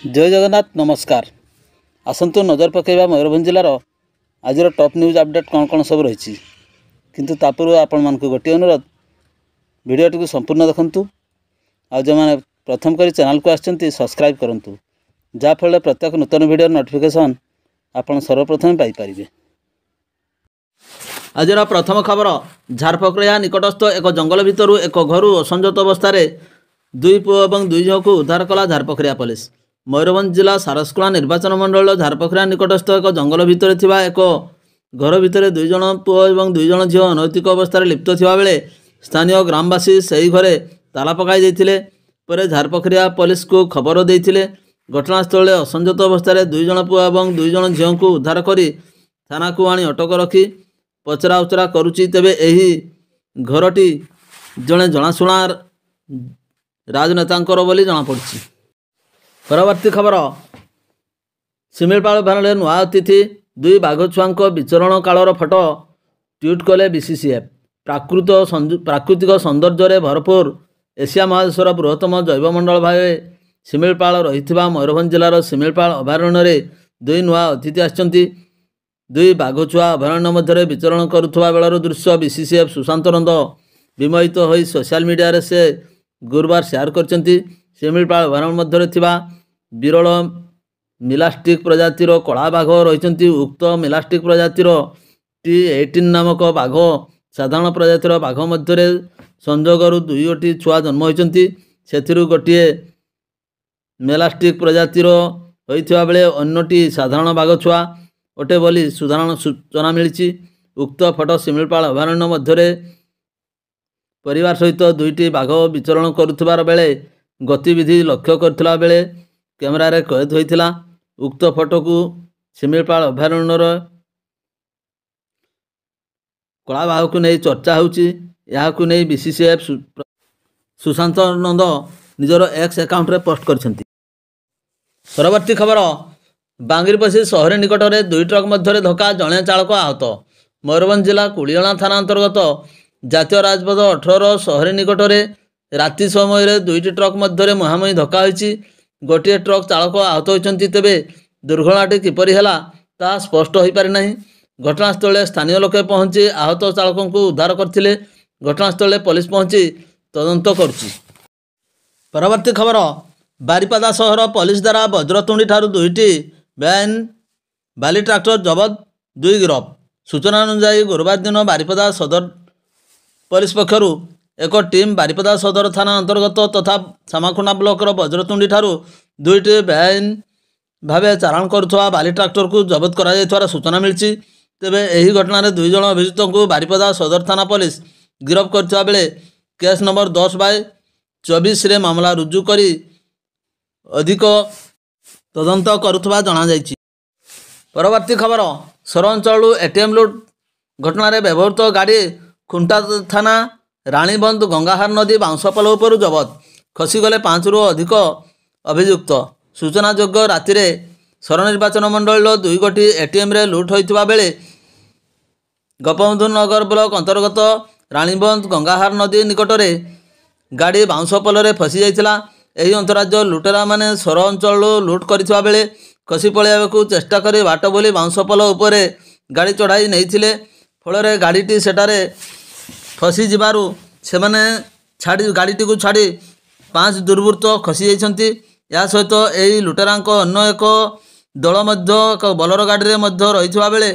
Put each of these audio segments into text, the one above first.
जय जगन्नाथ नमस्कार। आसतु नजर पकेबा मयूरभंज जिलार आज टॉप न्यूज अपडेट कौन कौन सब रही किंतु तापूर्व आपण मान गोटे अनुरोध वीडियोटी को संपूर्ण देखंतु आ जो मैंने प्रथम कर चैनल को आछंती सब्सक्राइब करंतु जाफल प्रत्येक नूतन वीडियो नोटिफिकेशन आपण सर्वप्रथम पाई परिबे। आजर प्रथम खबर झारपकरिया निकटस्थ एक जंगल भितर एक घर असंजत अवस्था दुई पुओ और दुई झील को उद्धार कला झारपकरिया पुलिस। मयूरभंज जिला सारस्कुला निर्वाचन मंडल झारपखरिया निकटस्थ एक जंगल भितर थिबा एक घर भितर दुई जन पुओ और दुई जन झील अनैतिक अवस्था लिप्त थिबा बेले स्थानीय ग्रामवासी सही घरे ताला पकाई देथिले। परे झारपखरिया पुलिस को खबर देथिले। घटनास्थल असंजत अवस्था दुई जन पुओ और दुई जन झील को उद्धार करी थाना को आनी अटक रखी पचरा उचरा करुची। तेबे एही घरटी जड़े जनाशुना राजनेतांकर बोली जनापड़ी। परवर्ती खबर शिमिलपाल भान नुआ अतिथि दुई बाघ छुआ विचरण कालर फटो ट्विट कले बीसीसीएफ। प्राकृतिक सौंदर्य भरपूर एशिया महादेशर बृहत्तम जैवमंडल भाव शिमिलपाल रही मयूरभंज जिलार शिमिलपाल अभयारण्य दुई नुआ अतिथि आछंती। दुई बाघ छुआ अभयारण्य मध्य विचरण करुवा बेलर दृश्य बीसीसीएफ सुशांत नंद विमोहित हो सोशल मीडिया से गुरुवार शेयर करछंती। शिमिलपाल अभयारण्य मध्य विरल मिलास्टिक प्रजातिर कला बाघ रही। उक्त मिलास्टिक प्रजातिर T18 नामक बाघ साधारण प्रजातिर बाघ मध्य संजोगरु दुईटी छुआ जन्म होती। से गोटे मेलास्टिक प्रजातिर होता बेले अन्यटी साधारण बाघ छुआ अटे बोली सूचना मिली। उक्त फटो शिमिलपाल अभयारण्य मध्य परिवार सहित दुईटी बाघ विचरण करुथिबार बेले गतिविधि लक्ष्य करथिला बेले कैमेरा रे कैद होइथिला। उक्त फोटो को शिमिलपाल अभयारण्यर कला बाघ को नहीं चर्चा होउची। याकू नहीं बीसीसीएफ सुशांत नंद निजर एक्स अकाउंट रे पोस्ट करछंती। परवर्ती खबर बांगिरपसी शहर निकट में दुई ट्रक मध्य धक्का जड़े चालक आहत। मयूरभंज जिला कुड़ियाणा थाना अंतर्गत जातीय राजपथ 18 शहर निकट में राति समय दुईटी ट्रक मध्य मुहांमुही धक्का होइछि। गोटे ट्रक चालक आहत होइछन्ति। तेबे दुर्घटनाटी किपरि हैला ता स्पष्ट हो पारि नाही। घटनास्थल स्थानीय लोके पहुंची आहत चालकों को उद्धार करथिले। घटनास्थल पुलिस पहुंची तदंत करुछि। परवर्ती खबर बारिपदा सहर पुलिस द्वारा वज्रतुंडी ठारू दुईटी बेआईन बाली ट्रैक्टर जबत दुई गिरफ। सूचना अनुसार गुरुवार दिन बारिपदा सदर पुलिस पक्षरु एक टीम बारिपदा सदर थाना अंतर्गत तथा सामाखुना ब्लॉकर वज्रतुंडी ठारू दुईटी बेआईन भावे चालाण करुवा बाली ट्रैक्टर को जबत कर सूचना मिली। तेबे एही घटना दुई जन अभियुक्त को बारिपदा सदर थाना पुलिस गिरफ करथिबा बेले केस नंबर 10/24 रे मामला रुजु करी अधिक तदंत करुवा जना जायछि। परवर्ती खबर सर अंचल एटीएम लुट घटना रे व्यवहृत गाड़ी खुंटा थाना राणीबंध गंगाहार नदी बाउंसपाल उपर जबत खसीगले 5 रु अधिक अभियुक्त। सूचना जोग्य राति सर निर्वाचन मंडल दुई गोटी एटीएम रे लुट होइतिबा बेले गोपबंधु नगर ब्लॉक अंतर्गत राणीबंध गंगाहार नदी निकट में गाड़ी बाउंसपाल फसी जाइतिला। एही अंतराज्य लुटेरा माने सर अंचल लुट करिथिबा बेले खसी पळेयाबेकु चेष्टा करी बाट बोली बाउंसपाल उपरे गाड़ी चढ़ाई नैथिले। फल गाड़ीटी सेटारे फसी जिबारु से माने छाड़ी गाड़ीटी को छाड़ी 5 दुर्वृत्त खसी जाइछन्ति। या सहित एही लुटेरांक अन्य एक दल मध्य एक बोलेरो गाड़ी रे मध्य रहिथिबा बेले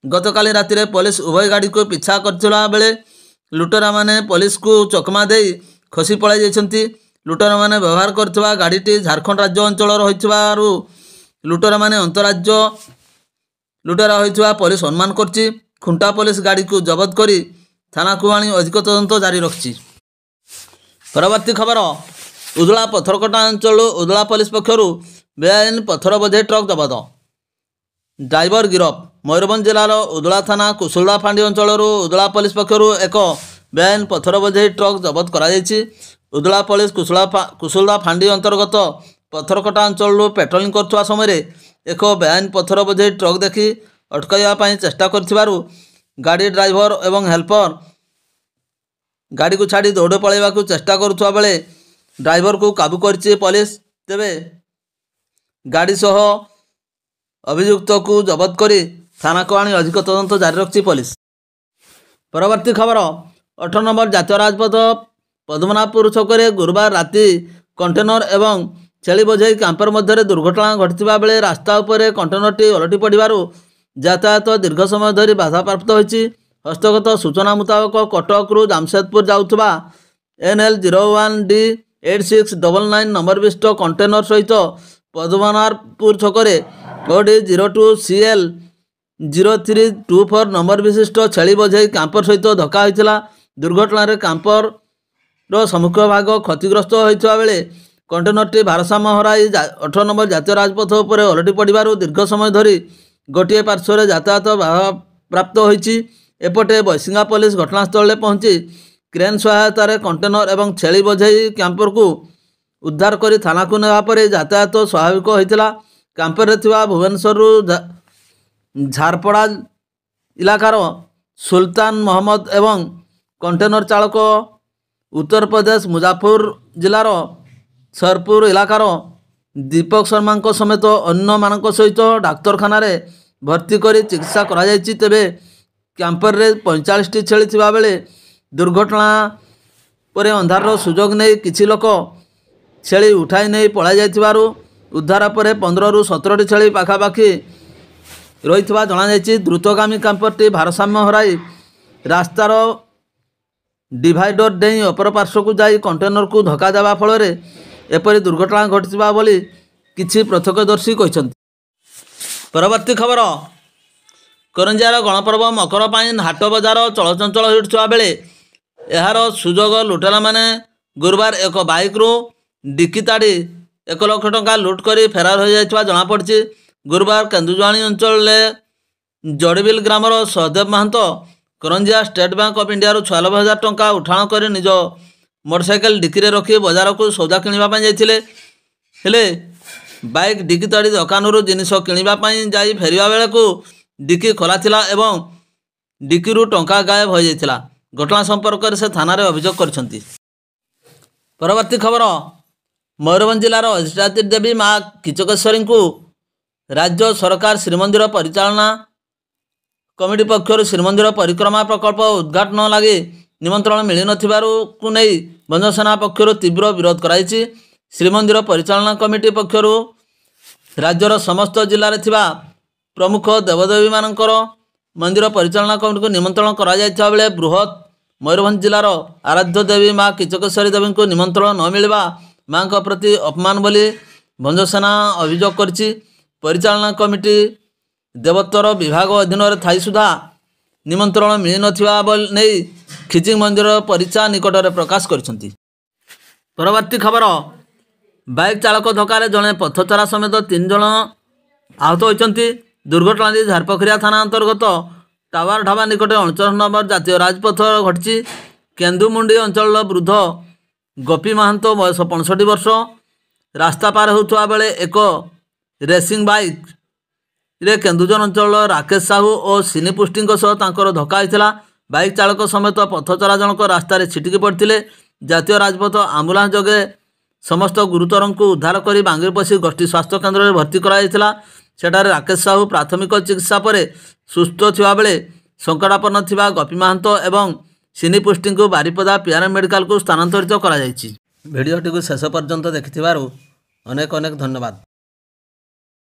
गतकाली राति रे पुलिस उभय गाड़ी को पिछा करथिला बेले लुटेरा माने पुलिस को चकमा देई खसी पळाई जाइछन्ति। लुटेरा माने व्यवहार करथिबा गाड़ीटी झारखंड राज्य अंचल रहिथिबारु लुटेरा माने अंतराज्य लुटेरा होइथिबा पुलिस अनुमान करछि। खुंटा पुलिस गाड़ी को जबत करी थाना को आनी अधिक तदंत जारी रखी। परवर्ती खबर उदला पथरकटा अंचल उदला पुलिस पक्षरु बेआईन पथर बोझे ट्रक जबत ड्राइवर गिरफ। मयूरभंज जिलार उदला थाना कुशुलदा फांडी अंचल उदला पुलिस पक्षरु एक बेआईन पथर बोझे ट्रक जबत करा जायछि। उदला पुलिस कुशुलदा फांडी अंतर्गत पथरकटा अंचल पेट्रोलिंग करथुवा समय एक बेआईन पथर बोझे ट्रक देखि अटकाइबा पई चेष्टा करथिबारु गाड़ी ड्राइवर एवं हेल्पर गाड़ी को छाड़ी दौड़ पलैवा चेष्टा करुवा बेले ड्राइवर को काबू करछि पुलिस। तेबे ଗାଡ଼ି ସହ ଅଭିଯୁକ୍ତକୁ ଜବତ କରି ଥାନାକୁ ଆଣି ଅଧିକ ତଦନ୍ତ ଜାରି ରଖିଛି ପୋଲିସ। ପରବର୍ତ୍ତୀ ଖବର 18 ନମ୍ବର ଜାତୀୟ ରାଜପଥ ପଦ୍ମନାଭପୁର ଛକରେ ଗୁରୁବାର ରାତି କଣ୍ଟେନର ଏବଂ ଛେଳି ବୋଝେଇ କ୍ୟାମ୍ପର ମଧ୍ୟରେ ଦୁର୍ଘଟଣା ଘଟିଥିବା ବେଳେ ରାସ୍ତା ଉପରେ କଣ୍ଟେନରଟି ଓଲଟି ପଡ଼ିବାରୁ ଯାତାୟାତ ଦୀର୍ଘ ସମୟ ଧରି ବାଧାପ୍ରାପ୍ତ ହୋଇଛି। ହସ୍ତଗତ ସୂଚନା ମୁତାବକ କଟକରୁ ଜାମଶେଦପୁର ଯାଉଥିବା NL01D8699 ନମ୍ବର ବିଶିଷ୍ଟ କଣ୍ଟେନର ସହିତ ପଦ୍ମନାଭପୁର ଛକରେ OD 02CL 0324 ନମ୍ବର ବିଶିଷ୍ଟ ଛେଳି ବୋଝେଇ କ୍ୟାମ୍ପର ସହିତ ଧକ୍କା ହୋଇଥିଲା। ଦୁର୍ଘଟଣାରେ କ୍ୟାମ୍ପରର ସମ୍ମୁଖ ଭାଗ କ୍ଷତିଗ୍ରସ୍ତ ହୋଇଥିବା ବେଳେ କଣ୍ଟେନରଟି ଭାରସାମ୍ୟ ହରାଇ 18 ନମ୍ବର ଜାତୀୟ ରାଜପଥ ଉପରେ ଓଲଟି ପଡ଼ିବାରୁ ଦୀର୍ଘ ସମୟ ଧରି ଗୋଟିଏ ପାର୍ଶ୍ୱରେ ଯାତାୟାତ ବାଧାପ୍ରାପ୍ତ ହୋଇଛି। ଏପଟେ ବୈଶିଙ୍ଗା ପୋଲିସ ଘଟଣାସ୍ଥଳରେ ପହଞ୍ଚି କ୍ରେନ୍ ସହାୟତାରେ କଣ୍ଟେନର ଏବଂ ଛେଳି ବୋଝେଇ କ୍ୟାମ୍ପରକୁ ଉଦ୍ଧାର କରି ଥାନାକୁ ନେବା ପରେ ଯାତାୟାତ ସ୍ୱାଭାବିକ ହୋଇଥିଲା। କ୍ୟାମ୍ପରରେ ଥିବା ଭୁବନେଶ୍ୱରରୁ ଝାରପଡ଼ା ଇଲାକାର ସୁଲତାନ ମହମ୍ମଦ ଏବଂ କଣ୍ଟେନର ଚାଳକ ଉତ୍ତରପ୍ରଦେଶ ମୁଜାଫର ଜିଲ୍ଲାର ସରପୁର ଇଲାକାର ଦୀପକ ଶର୍ମାଙ୍କ ସମେତ ଅନ୍ୟମାନଙ୍କ ସହିତ ଡାକ୍ତରଖାନାରେ ଭର୍ତ୍ତି କରି ଚିକିତ୍ସା କରାଯାଇଛି। ତେବେ କ୍ୟାମ୍ପରରେ 45ଟି ଛେଳି ଥିବାବେଳେ ଦୁର୍ଘଟଣା ପରେ ଅନ୍ଧାରର ସୁଯୋଗ ନେଇ କିଛି ଲୋକ ଛେଳି ଉଠାଇ ନେଇ ପଳାଇ ଯାଇଥିବାରୁ ଉଦ୍ଧାର ପରେ 15ରୁ 17ଟି ଛେଳି ପାଖାପାଖି ରହିଥିବା ଜଣାଯାଇଛି। ଦ୍ରୁତଗାମୀ କ୍ୟାମ୍ପରଟି ଭାରସାମ୍ୟ ହରାଇ ରାସ୍ତାର ଡିଭାଇଡର ଡେଇଁ ଅପର ପାର୍ଶ୍ୱକୁ ଯାଇ କଣ୍ଟେନରକୁ ଧକ୍କା ଦେବା ଫଳରେ ଏପରି ଦୁର୍ଘଟଣା ଘଟିଥିବା ବୋଲି କିଛି ପ୍ରତ୍ୟକ୍ଷଦର୍ଶୀ କହିଛନ୍ତି। ପରବର୍ତ୍ତୀ ଖବର କରଞ୍ଜିଆର ଗଣପର୍ବ ମକର ପାଇଁ ହାଟ ବଜାର ଚଳଚଞ୍ଚଳ ହେଉଥିବା ବେଳେ ଏହାର ସୁଯୋଗ ଲୁଟେରାମାନେ ଗୁରୁବାର ଏକ ବାଇକ୍ରୁ ଡିକି ତାଡ଼ି 1 ଲକ୍ଷ ଟଙ୍କା ଲୁଟ୍ କରି ଫେରାର ହୋଇଯାଇଥିବା ଜଣାପଡ଼ିଛି। ଗୁରୁବାର କେନ୍ଦୁଝାଣି ଅଞ୍ଚଳରେ ଜଡ଼ିବିଲ ଗ୍ରାମର Sahadev Mahant Karanjia State Bank of ଇଣ୍ଡିଆରୁ 96,000 ଟଙ୍କା ଉଠାଣ କରି ନିଜ ମୋଟରସାଇକେଲ ଡିକିରେ ରଖି ବଜାରକୁ ସଉଦା କିଣିବା ପାଇଁ ଯାଇଥିଲେ। ହେଲେ ବାଇକ୍ ଡିକି ତାଡ଼ି ଦୋକାନରୁ ଜିନିଷ କିଣିବା ପାଇଁ ଯାଇ ଫେରିବା ବେଳକୁ ଡିକି ଖୋଲା ଥିଲା ଏବଂ ଡିକିରୁ ଟଙ୍କା ଗାୟବ ହୋଇଯାଇଥିଲା। ଘଟଣା ସମ୍ପର୍କରେ ସେ ଥାନାରେ ଅଭିଯୋଗ କରିଛନ୍ତି। ପରବର୍ତ୍ତୀ ଖବର ମୟୂରଭଞ୍ଜ ଜିଲ୍ଲାର ଅଧିଷ୍ଠାତ୍ରୀ ଦେବୀ ମା କିଚକେଶ୍ୱରୀଙ୍କୁ ରାଜ୍ୟ ସରକାର ଶ୍ରୀମନ୍ଦିର ପରିଚାଳନା କମିଟି ପକ୍ଷରୁ ଶ୍ରୀମନ୍ଦିର ପରିକ୍ରମା ପ୍ରକଳ୍ପ ଉଦ୍ଘାଟନ ଲାଗି ନିମନ୍ତ୍ରଣ ମିଳିନଥିବାରୁ ନେଇ ଭଞ୍ଜସେନା ପକ୍ଷରୁ ତୀବ୍ର ବିରୋଧ କରାଯାଇଛି। ଶ୍ରୀମନ୍ଦିର ପରିଚାଳନା କମିଟି ପକ୍ଷରୁ ରାଜ୍ୟର ସମସ୍ତ ଜିଲ୍ଲାରେ ଥିବା ପ୍ରମୁଖ ଦେବଦେବୀମାନଙ୍କର ମନ୍ଦିର ପରିଚାଳନା କମିଟିକୁ ନିମନ୍ତ୍ରଣ କରାଯାଇଥିବା ବେଳେ ବୃହତ୍ ମୟୂରଭଞ୍ଜ ଜିଲ୍ଲାର ଆରାଧ୍ୟ ଦେବୀ ମା କିଚକେଶ୍ୱରୀ ଦେବୀଙ୍କୁ ନିମନ୍ତ୍ରଣ ନ ମିଳିବା ମାଙ୍କ ପ୍ରତି ଅପମାନ ବୋଲି ଭଞ୍ଜସେନା ଅଭିଯୋଗ କରିଛି। ପରିଚାଳନା କମିଟି ଦେବୋତ୍ତର ବିଭାଗ ଅଧୀନରେ ଥାଇ ସୁଦ୍ଧା ନିମନ୍ତ୍ରଣ ମିଳିନଥିବା ନେଇ ଖିଚିଂ ମନ୍ଦିର ପରିଚା ନିକଟରେ ପ୍ରକାଶ କରିଛନ୍ତି। ପରବର୍ତ୍ତୀ ଖବର ବାଇକ୍ ଚାଳକ ଧକ୍କାରେ ଜଣେ ପଥଚରା ସମେତ 3 ଜଣ ଆହତ ହୋଇଛନ୍ତି। ଦୁର୍ଘଟଣାଟି ଝାରପୋଖରିଆ ଥାନା ଅନ୍ତର୍ଗତ ଟାୱାର ଢାବା ନିକଟରେ 39 ନମ୍ବର ଜାତୀୟ ରାଜପଥ ଘଟିଛି। କେନ୍ଦୁମୁଣ୍ଡି ଅଞ୍ଚଳର ବୃଦ୍ଧ ଗୋପୀ ମହାନ୍ତ ବୟସ 65 ବର୍ଷ ରାସ୍ତା ପାର ହେଉଥିବା ବେଳେ ଏକ ରେସିଂ ବାଇକ୍ରେ କେନ୍ଦୁଝର ଅଞ୍ଚଳର ରାକେଶ ସାହୁ ଓ ସିନି ପୁଷ୍ଟିଙ୍କ ସହ ତାଙ୍କର ଧକ୍କା ହୋଇଥିଲା। ବାଇକ୍ ଚାଳକ ସମେତ ପଥଚରା ଜଣକ ରାସ୍ତାରେ ଛିଟିକି ପଡ଼ିଥିଲେ। ଜାତୀୟ ରାଜପଥ ଆମ୍ବୁଲାନ୍ସ ଯୋଗେ ସମସ୍ତ ଗୁରୁତରଙ୍କୁ ଉଦ୍ଧାର କରି ବାଙ୍ଗିରିପୋଷି ଗୋଷ୍ଠୀ ସ୍ୱାସ୍ଥ୍ୟ କେନ୍ଦ୍ରରେ ଭର୍ତ୍ତି କରାଯାଇଥିଲା। ସେଠାରେ ରାକେଶ ସାହୁ ପ୍ରାଥମିକ ଚିକିତ୍ସା ପରେ ସୁସ୍ଥ ଥିବାବେଳେ ସଙ୍କଟାପନ୍ନ ଥିବା ଗୋପୀ ମହାନ୍ତ ଏବଂ ସିନି ପୁଷ୍ଟିଙ୍କୁ ବାରିପଦା ପିଆରଏମ୍ ମେଡ଼ିକାଲକୁ ସ୍ଥାନାନ୍ତରିତ କରାଯାଇଛି। ଭିଡ଼ିଓଟିକୁ ଶେଷ ପର୍ଯ୍ୟନ୍ତ ଦେଖିଥିବାରୁ ଅନେକ ଅନେକ ଧନ୍ୟବାଦ।